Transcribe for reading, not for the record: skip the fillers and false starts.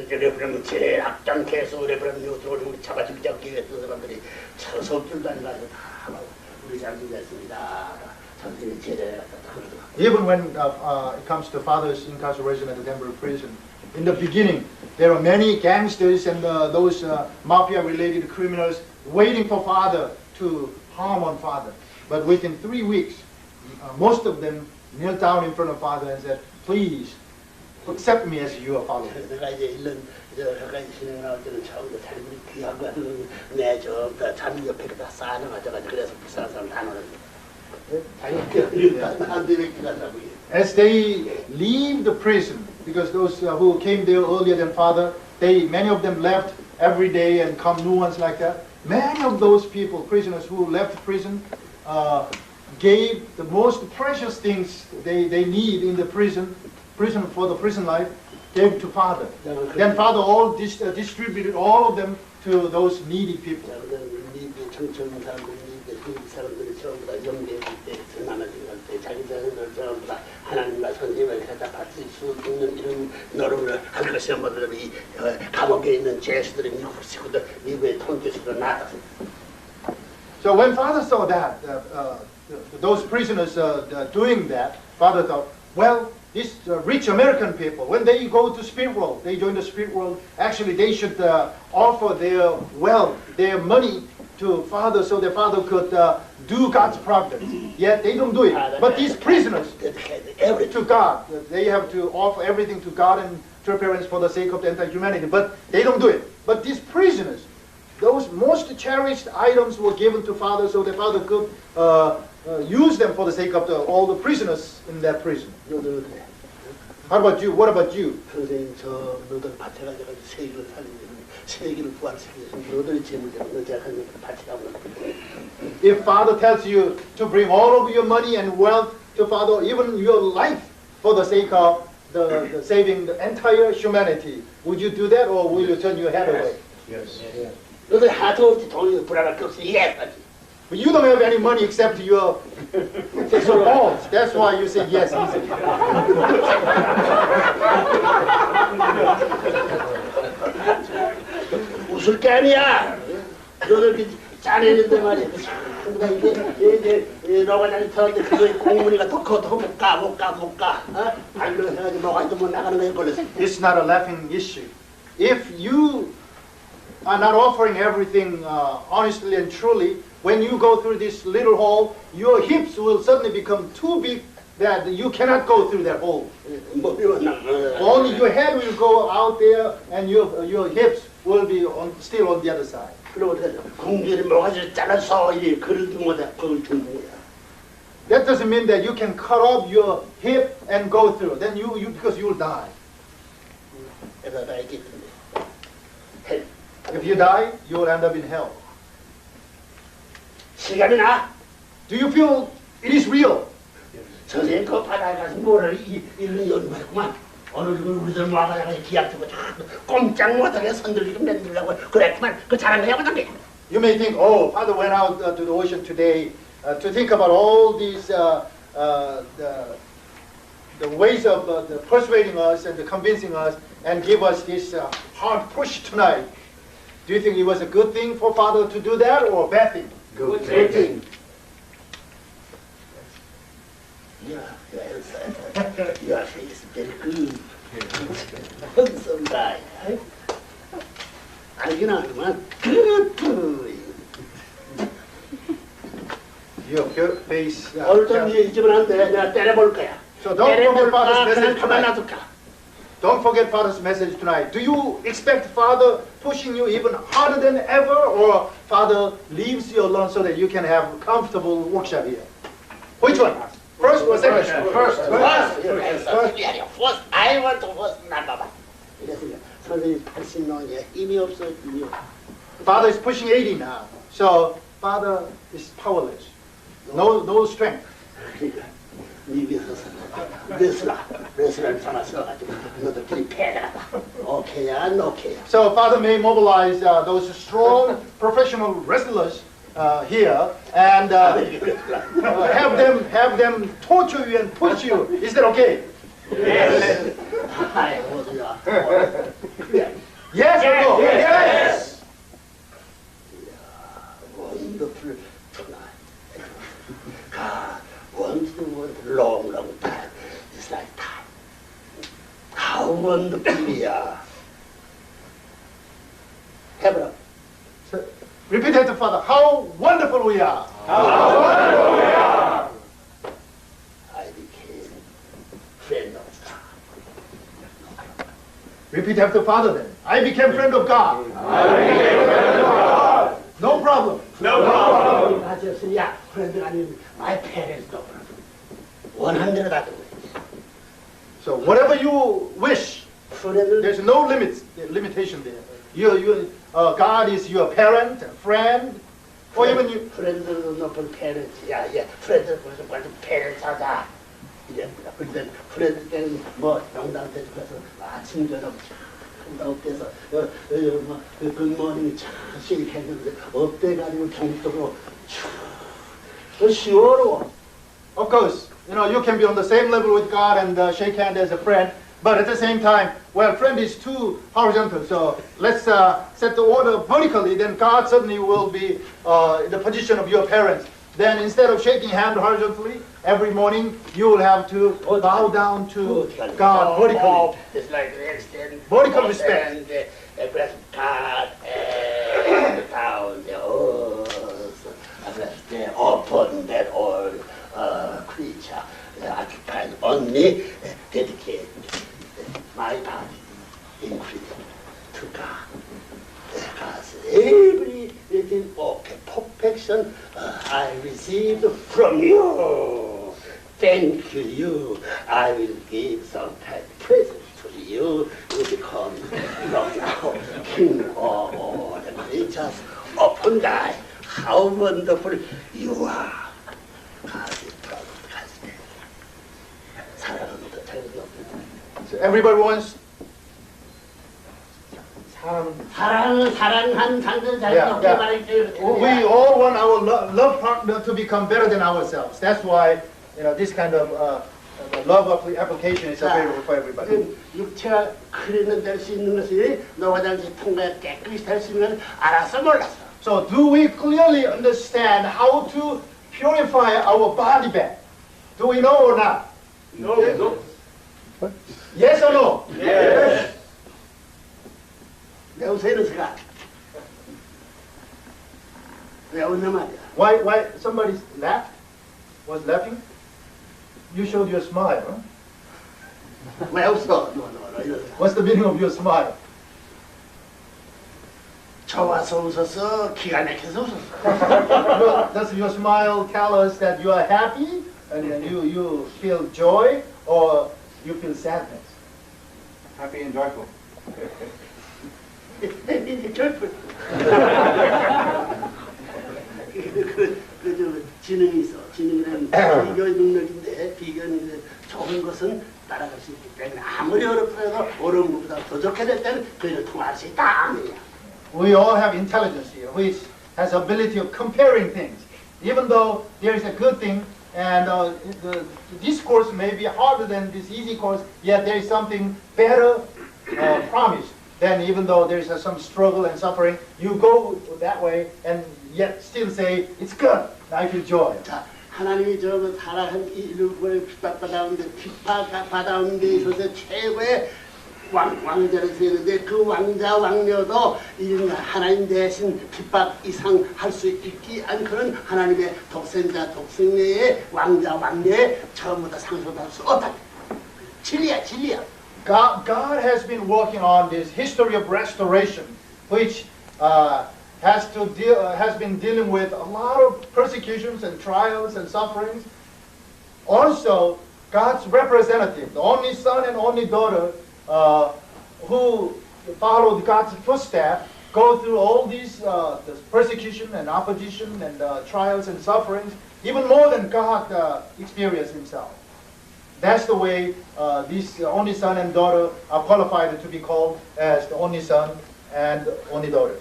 레버런드 제일 악장 개수 레버런드 요들을 우리 잡아주기 잡기 위해서 사람들이 쳐서 줄도 안 가지고 다 우리 장군이었습니다. 선생님이 제대로 Even when it comes to father's incarceration at the Denver prison, in the beginning, there are many gangsters and those mafia-related criminals waiting for father to harm on father. But within 3 weeks, most of them knelt down in front of father and said, "Please accept me as your father." 내가 이제 1년 가까이 진행 나올 때는 처음부터 자리들이 귀한 거 내저 자리 옆에 다 쌓아놔가지고 그래서 불쌍한 사람 다 넣는 As they leave the prison, because those who came there earlier than father, many of them left every day and come new ones like that. Many of those people, prisoners who left prison, gave the most precious things they need in the prison for the prison life, gave to father. Then father all distributed all of them to those needy people. 사람들이 전부 다 영계일 때 나눠진 때 자기들은 전부 다 하나님과 선생님을 갖다 받을 수 있는 이런 노력을 할 것이야. 모두 이 감옥에 있는 죄수들이 미국 식구들 미국의 통제수들 나왔습니다. So when father saw that, those prisoners doing that, father thought, well, these rich American people, when they go to spirit world, they join the spirit world, actually they should offer their wealth, their money to father so their father could do God's providence. Yet they don't do it. But these prisoners, to God, they have to offer everything to God and to their parents for the sake of the entire humanity. But they don't do it. But these prisoners, those most cherished items were given to father so the father could use them for the sake of all the prisoners in that prison. How about you? What about you? 선생님 저 너들 밭에 가서 세계를 살리는 세계를 부활시키는 너들이 재물을 제가 하는 밭에 가고. If father tells you to bring all of your money and wealth to father, even your life for the sake of the saving the entire humanity, would you do that or will you turn your head away? Yes. 너들 하도 없이 돈이 불안할 게 없어. 예. But you don't have any money except your balls. That's why you say yes easily. 웃을 게 아니야. 너들 짜내는데 말이야. 이게 로가장이 터는데 그거에 공문이가 더 못 가. 발로 해가지고 로가도 못 나가는 거에 걸렸어. It's not a laughing issue. If you are not offering everything honestly and truly, when you go through this little hole, your hips will suddenly become too big that you cannot go through that hole. Only your head will go out there and your hips will be still on the other side. 공기를 모가지를 잘라서 이리 그걸 못해 그걸 주는 거야. That doesn't mean that you can cut off your hip and go through. Then you because you will die. If you die, you will end up in hell. 시간이 나? Do you feel it is real? 선생님 그 바다에 가서 뭐를 이런 연구했구만. 어느 누구 우리들 모아가지고 기약 주고 꼼짝 못하게 선들기 좀 내리려고 그랬구만. 그 잘한 거야 그냥. You may think, oh, Father went out to the ocean today to think about all these the ways of persuading us and convincing us and give us this hard push tonight. Do you think it was a good thing for Father to do that or a bad thing? Good thing. Yeah, your face is very good. Handsome guy. 알긴 하지만 good. Your face. 얼른 잊으면 안 돼. 내가 때려볼 거야. So don't forget Father's message 그냥 tonight. 놔둘까? Don't forget Father's message tonight. Do you expect Father pushing you even harder than ever, or Father leaves you alone so that you can have comfortable workshop here? Which one? First or second? First. I want to first. 나봐봐. 이랬으니까 선생님 80명에 힘이 없어. Father is pushing 80 now, so Father is powerless. No strength. 레슬러를 삼아서가지고 너들끼리 패나가다. 오케이야, 안 오케이야. So Father may mobilize those strong professional wrestlers here and have them torture you and push you. Is that okay? Yes. Yes or no? Yes. Wonderful tonight. God wants to want long, long time. It's like time. How wonderful we are. Heaven. Repeat after Father. How wonderful we are. How wonderful we are. I became friend of God. Repeat after Father then. I became friend of God. I became friend of God. No problem. No problem. 맞았으냐? friend 아니면 my parents no problem. 100 other ways. So whatever you wish, friend을 there's no limitation there. God is your parent, friend, or even you. friend을 높은 parents. 야, friend을 벌써 parents 하자. 이랬구나. 근데 friend 때는 뭐 명당대 가서 아침 저녁 없대서 굿모닝 참 시리했는데 업돼가지고 정적으로 시원하고. Of course, you can be on the same level with God and shake hand as a friend, but at the same time, well, friend is too horizontal, so let's set the order vertically, then God certainly will be in the position of your parents. Then instead of shaking hand horizontally, every morning you will have to bow down to God vertically. It's like this, then Vertical respect. And bless God and down the earth. Bless the open that all creature occupied only dedicate my body in freedom to God. Because everything okay, perfection I received from you. Thank you. I will give some kind of present to you. You become now king of all the creatures upon thy. How wonderful you are. God's proud. 사랑은 더 잘못. So everybody wants. 사랑한 상대 잘못 말했지. We all want our love partner to become better than ourselves. That's why this kind of love application is available for everybody. 육체가 그리는 될 수 있는 것이 너와 당시 통과에 깨끗이 될 수 있는 걸 알아서 몰랐어. So do we clearly understand how to purify our body back? Do we know or not? No. Yes or no? Yes. 내 웃어있는 시간. 왜 웃는 말이야? Why somebody laughed? Was laughing? You showed your smile, huh? 왜 웃어? 너 이러다. What's the meaning of your smile? 좋아서 웃었어? 기가 막혀서 웃었어. Well, does your smile tell us that you are happy and you feel joy or you feel sadness? Happy and joyful. 결핍. 그 지능이 있어. 지능이란 비교의 능력인데 비교는 좋은 것은 따라갈 수 있기 때문에 아무리 어렵더라도 어려운 것보다 더 좋게 될 때는 그를 통할 수 있다. 아니야. We all have intelligence here, which has ability of comparing things. Even though there is a good thing, and this course may be harder than this easy course, yet there is something better promised. Then even though there is some struggle and suffering, you go that way and yet still say, it's good, I feel joy. 자, 하나님이 저거 살아간 인류를 핍박받아오는데 핍박받아오는 데 있어서 최고의 왕자를 세우는데 그 왕자 왕녀도 하나님 대신 핍박 이상 할 수 있지 않고는 하나님의 독생자 독생녀의 왕자 왕녀의 처음부터 상속할 수 없다. 진리야. God has been working on this history of restoration, which has been dealing with a lot of persecutions and trials and sufferings. Also, God's representative, the only son and only daughter who followed God's footsteps, go through all these this persecution and opposition and trials and sufferings, even more than God experienced himself. That's the way these only son and daughter are qualified to be called as the only son and only daughter.